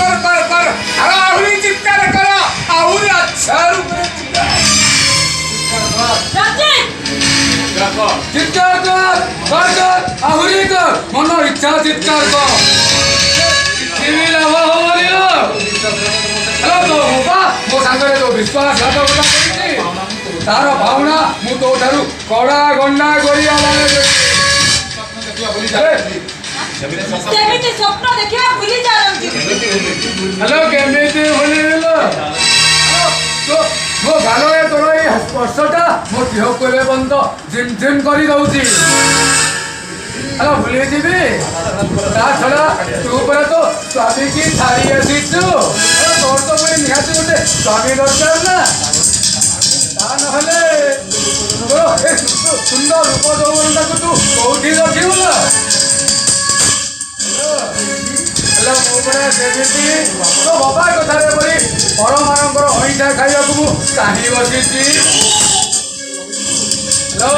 कर आहुरी चित्कार कर आहुरी अच्छा रूपे चित्कार कर आहुरी कर मन इच्छा चित्कार कर किमी लाभ हबनी लो हेलो तो बाबा मो सांगरे तो विश्वासघातकता करिछि तार भावना मु तो ठारू कड़ा गंडा करिया माने स्वप्न देखिया भूली जा केमिति स्वप्न देखिया भूली जा हेलो केमिति भूली गेलो तो मो गालोए तोर ए स्पर्शटा मो देह कोले बंद जिम जिम करी दउछि हेलो भूली जीबी ता छड़ा तू पर तो स्वामी की थारी आसीछु तोर तो मैं निहाती गोटे स्वामी दरकार ना ता नहले तो ए सुंदर रूप यौवनटा को तू कोठी रखिबु ना हेलो मो परा सेमिति तो बाबा कथारे परी परमानंकर अइठा खाइबा को काहि बसिछि हेलो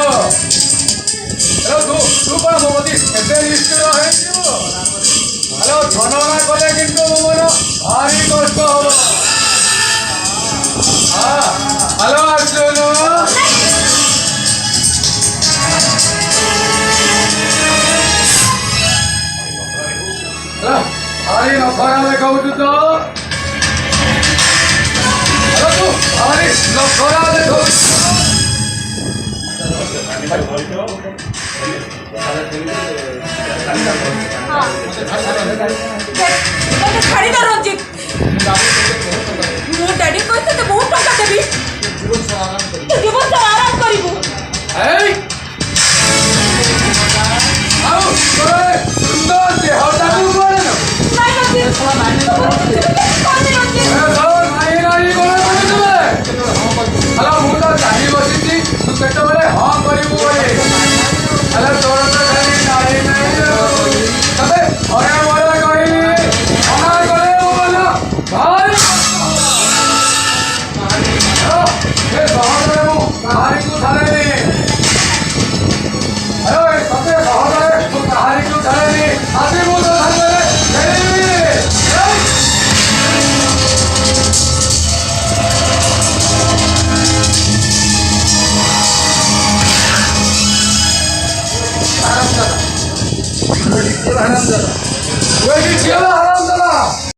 हेलो तू पर मोदी एते निष्ठुर है जीव हेलो धनना कले किंतु मोर भारी कष्ट हो हां हेलो अर्जुन हेलो भारी नखरा देखाउछु तो हेलो तू भारी नखरा देखाउछु छाड़ी दो रंजित मो डैडी कहते तो बहुत टका देबी तू जीवन सारा आराम करिबू ए आओ सुंदर देहटा को बोले नहीं रंजित